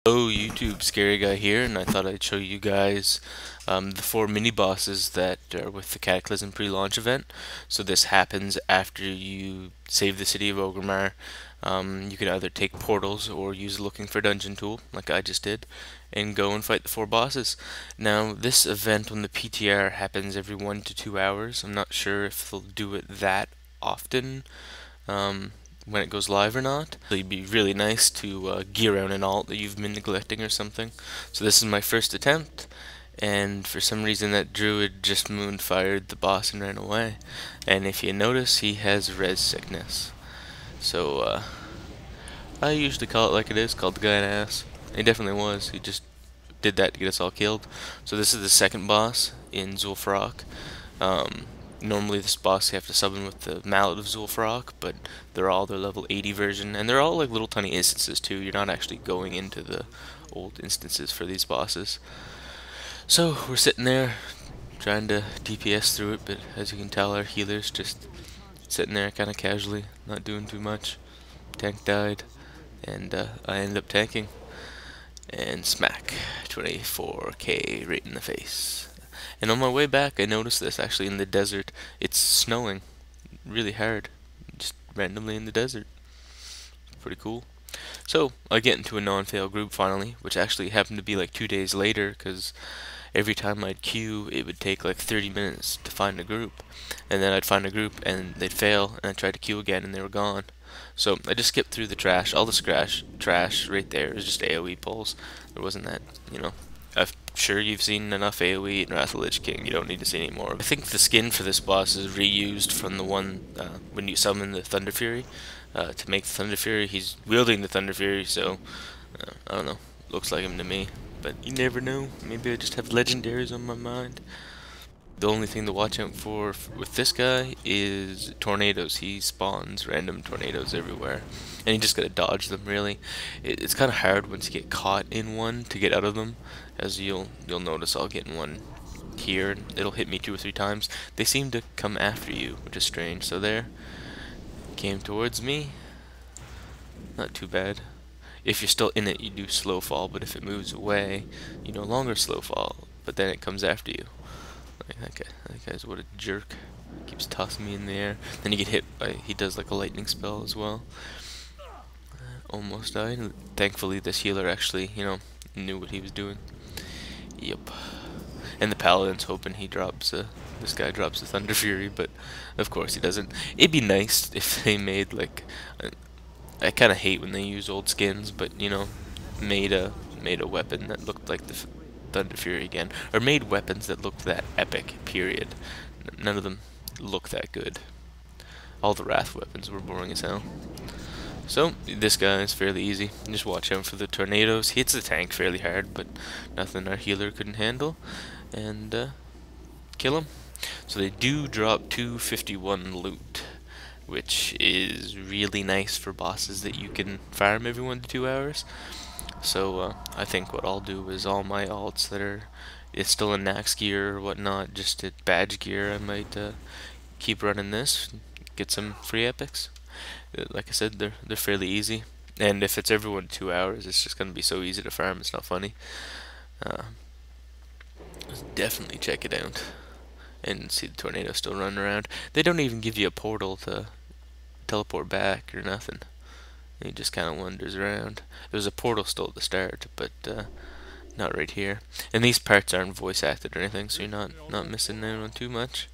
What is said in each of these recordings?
Hello YouTube, Scary Guy here, and I thought I'd show you guys the 4 mini-bosses that are with the Cataclysm pre-launch event. So this happens after you save the city of Orgrimmar. You can either take portals or use the looking for dungeon tool, like I just did, and go and fight the 4 bosses. Now, this event on the PTR happens every 1 to 2 hours. I'm not sure if they'll do it that often. When it goes live or not. So it'd be really nice to gear out an alt that you've been neglecting or something. So this is my first attempt, and for some reason that druid just moonfired the boss and ran away. And if you notice, he has res sickness. So I usually call it like it is, called the guy an ass. He definitely was. He just did that to get us all killed. So this is the second boss in Zul'Farrak. Um, Normally this boss you have to summon with the Mallet of Zul'Farrak, but they're all their level 80 version, and they're all like little tiny instances too. You're not actually going into the old instances for these bosses. So we're sitting there trying to DPS through it, but as you can tell, our healer's just sitting there kind of casually, not doing too much. Tank died, and I ended up tanking, and smack, 24k right in the face. And on my way back, I noticed this actually in the desert. It's snowing really hard, just randomly in the desert. Pretty cool. So I get into a non-fail group finally, which actually happened to be like 2 days later, because every time I'd queue, it would take like 30 minutes to find a group. And then I'd find a group and they'd fail, and I'd try to queue again and they were gone. So I just skipped through the trash. All the trash right there is just AoE pulls. There wasn't that, I'm sure you've seen enough AoE in Wrath of the Lich King. You don't need to see any more. I think the skin for this boss is reused from the one when you summon the Thunder Fury. To make the Thunder Fury, he's wielding the Thunder Fury, so I don't know. Looks like him to me, but you never know. Maybe I just have legendaries on my mind. The only thing to watch out for with this guy is tornadoes. He spawns random tornadoes everywhere, and you just gotta dodge them. Really, it's kind of hard once you get caught in one to get out of them, as you'll notice. I'll get in one here, and it'll hit me 2 or 3 times. They seem to come after you, which is strange. So there, came towards me. Not too bad. If you're still in it, you do slow fall, but if it moves away, you no longer slow fall. But then it comes after you. Like that guy's what a jerk. Keeps tossing me in the air. Then you get hit by, he does like a lightning spell as well. Almost died. Thankfully this healer actually, knew what he was doing. Yep. And the paladin's hoping he drops, this guy drops the Thunder Fury, but of course he doesn't. It'd be nice if they made like, I kind of hate when they use old skins, but made a weapon that looked like the Thunder Fury again, or made weapons that looked that epic. Period. None of them look that good. All the Wrath weapons were boring as hell. So this guy is fairly easy. Just watch out for the tornadoes. He hits the tank fairly hard, but nothing our healer couldn't handle, and kill him. So they do drop 251 loot, which is really nice for bosses that you can farm every 1 to 2 hours. So I think what I'll do is all my alts that are it's still in Nax gear or whatnot, just at badge gear, I might keep running this, get some free epics. Like I said, they're fairly easy, and if it's every 1 to 2 hours, it's just gonna be so easy to farm. It's not funny. Uh, Definitely check it out and see the tornado still running around. They don't even give you a portal to teleport back or nothing. He just kind of wanders around. There's a portal still at the start, but not right here. And these parts aren't voice acted or anything, so you're not missing out on too much.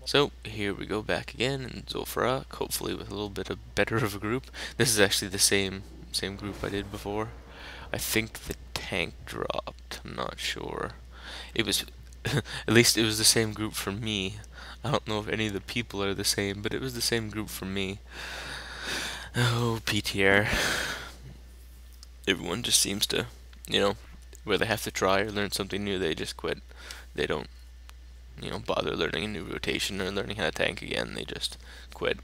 So here we go back again in Zul'Farrak, hopefully with a little bit of better of a group. This is actually the same group I did before. I think the tank dropped. I'm not sure. It was at least it was the same group for me. I don't know if any of the people are the same, but it was the same group for me. Oh, PTR. Everyone just seems to, where they have to try or learn something new, they just quit. They don't, bother learning a new rotation or learning how to tank again. They just quit.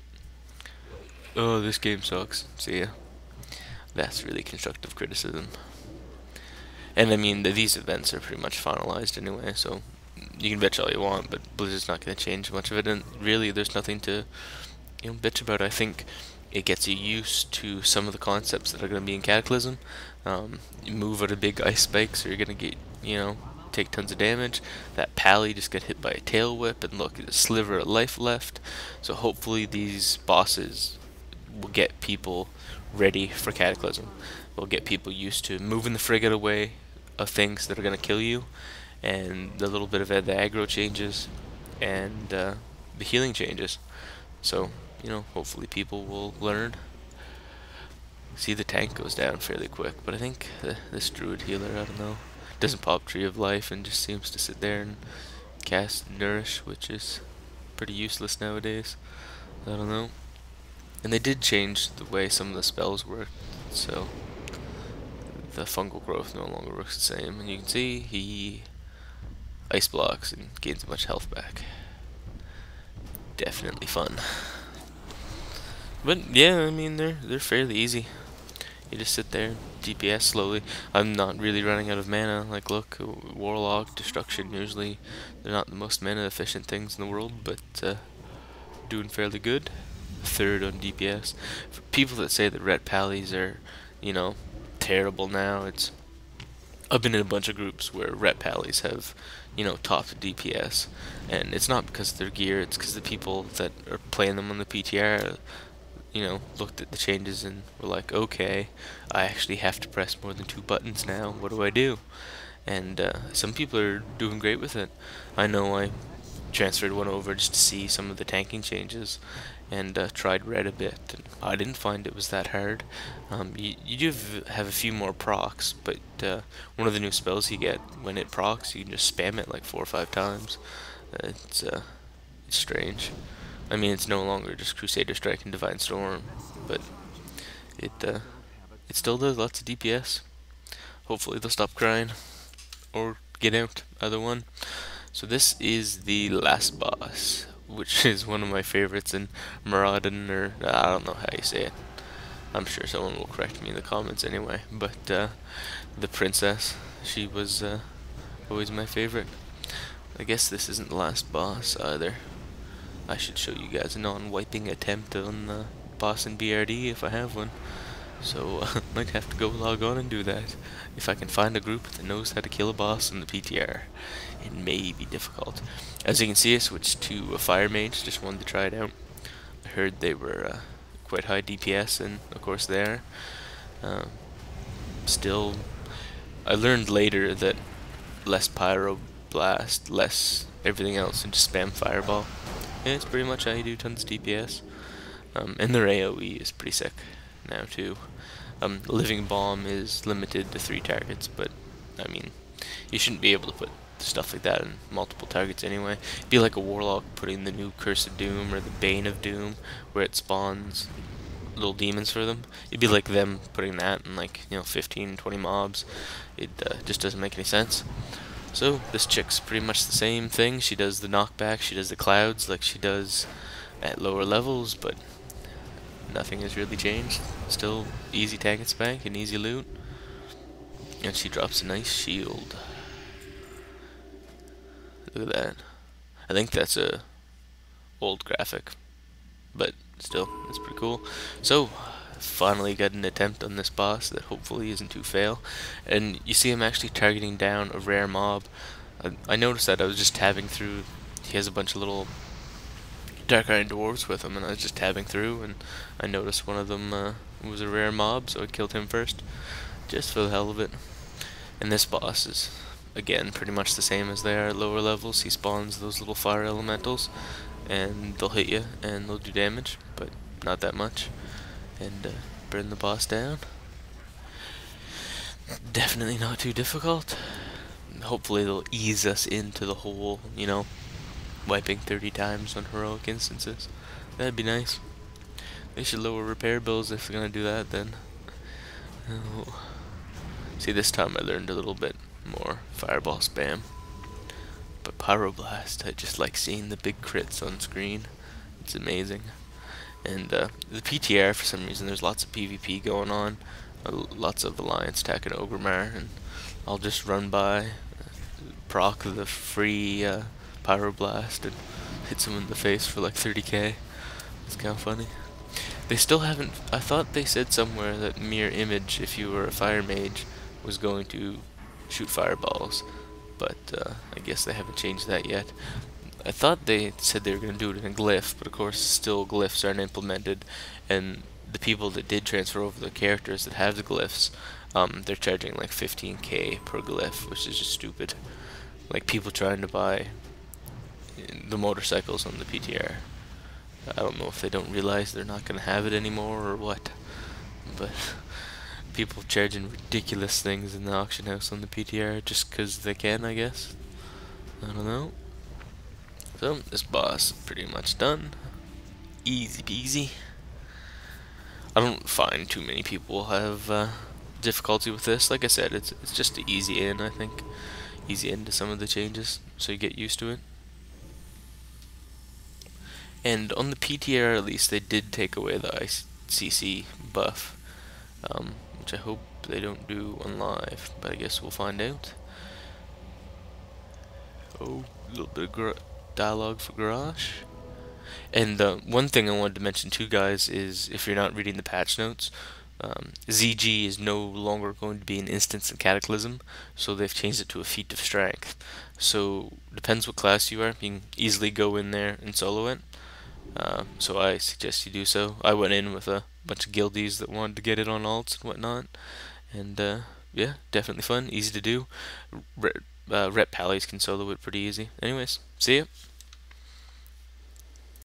Oh, this game sucks. See ya. That's really constructive criticism. And I mean, these events are pretty much finalized anyway, so you can bitch all you want, but Blizzard's not going to change much of it, and really there's nothing to, bitch about. I think It gets you used to some of the concepts that are going to be in Cataclysm. You move at a big ice spike, so you're going to get, take tons of damage. That pally just got hit by a tail whip, and look, a sliver of life left. So hopefully these bosses will get people ready for Cataclysm. Will get people used to moving the frigate away of things that are going to kill you, and a little bit of the aggro changes, and the healing changes. So, hopefully people will learn. See, the tank goes down fairly quick, but I think this druid healer, I don't know, doesn't pop Tree of Life and just seems to sit there and cast Nourish, which is pretty useless nowadays. I don't know. And they did change the way some of the spells work, so the fungal growth no longer works the same. And you can see he ice blocks and gains a bunch of health back. Definitely fun. But yeah, I mean they're fairly easy. You just sit there, DPS slowly. I'm not really running out of mana. Like, look, Warlock, Destruction, usually they're not the most mana efficient things in the world, but doing fairly good. Third on DPS. For people that say that ret pallies are, terrible now, I've been in a bunch of groups where ret pallies have, topped DPS, and it's not because of their gear, it's because the people that are playing them on the PTR looked at the changes and were like, okay, I actually have to press more than 2 buttons now, what do I do? And some people are doing great with it. I know I transferred one over just to see some of the tanking changes, and tried red a bit, and I didn't find it was that hard. You do have a few more procs, but one of the new spells you get, when it procs, you can just spam it like 4 or 5 times. It's strange. I mean, it's no longer just Crusader Strike and Divine Storm, but it still does lots of DPS. Hopefully they'll stop crying, or get out, either one. So this is the last boss, which is one of my favorites in Maraudon, or I don't know how you say it. I'm sure someone will correct me in the comments anyway, but the princess, she was always my favorite. I guess this isn't the last boss either. I should show you guys a non-wiping attempt on the boss in BRD if I have one. So I might have to go log on and do that. If I can find a group that knows how to kill a boss in the PTR. It may be difficult. As you can see, I switched to a fire mage, just wanted to try it out. I heard they were quite high DPS, and of course they are. Still, I learned later that less pyroblast, less everything else, and just spam fireball. Yeah, it's pretty much how you do tons of DPS. And their AoE is pretty sick now too. Living Bomb is limited to 3 targets, but I mean, you shouldn't be able to put stuff like that in multiple targets anyway. It'd be like a Warlock putting the new Curse of Doom or the Bane of Doom, where it spawns little demons for them. It'd be like them putting that in 15, 20 mobs. It just doesn't make any sense. So this chick's pretty much the same thing. She does the knockback, she does the clouds like she does at lower levels, but nothing has really changed. Still easy tag and spank and easy loot. And she drops a nice shield. Look at that. I think that's a old graphic, but still, it's pretty cool. So, finally got an attempt on this boss that hopefully isn't too fail. And you see him actually targeting down a rare mob. I noticed that I was just tabbing through. He has a bunch of little Dark Iron Dwarves with him, and I was just tabbing through, and I noticed one of them was a rare mob, so I killed him first, just for the hell of it. And this boss is, again, pretty much the same as they are at lower levels. He spawns those little fire elementals, and they'll hit you, and they'll do damage, but not that much. And burn the boss down. Definitely not too difficult. Hopefully they'll ease us into the whole, wiping 30 times on heroic instances. That'd be nice. They should lower repair bills if they're gonna do that then. Oh. See, this time I learned a little bit more fireball spam. But Pyroblast, I just like seeing the big crits on screen. It's amazing. And the PTR, for some reason, there's lots of PvP going on. Lots of Alliance attacking Ogrimmar, and I'll just run by, proc the free Pyroblast, and hit someone in the face for like 30k. It's kind of funny. They still haven't. I thought they said somewhere that mirror image, if you were a fire mage, was going to shoot fireballs, but I guess they haven't changed that yet. I thought they said they were going to do it in a glyph, but of course, still glyphs aren't implemented, and the people that did transfer over the characters that have the glyphs, they're charging like 15k per glyph, which is just stupid. Like people trying to buy the motorcycles on the PTR. I don't know if they don't realize they're not going to have it anymore or what, but people charging ridiculous things in the auction house on the PTR just because they can, I guess. I don't know. So, this boss is pretty much done. Easy peasy. I don't find too many people have difficulty with this. Like I said, it's just an easy in, I think. Easy into some of the changes, so you get used to it. And on the PTR at least, they did take away the ICC buff, which I hope they don't do on live, but I guess we'll find out. Oh, a little bit of dialogue for Garage. And one thing I wanted to mention too, guys, is if you're not reading the patch notes, ZG is no longer going to be an instance in Cataclysm, so they've changed it to a feat of strength. So depends what class you are, you can easily go in there and solo it. So I suggest you do so. I went in with a bunch of guildies that wanted to get it on alts and whatnot, and yeah, definitely fun, easy to do. Rep Pallies can solo it pretty easy. Anyways, see ya.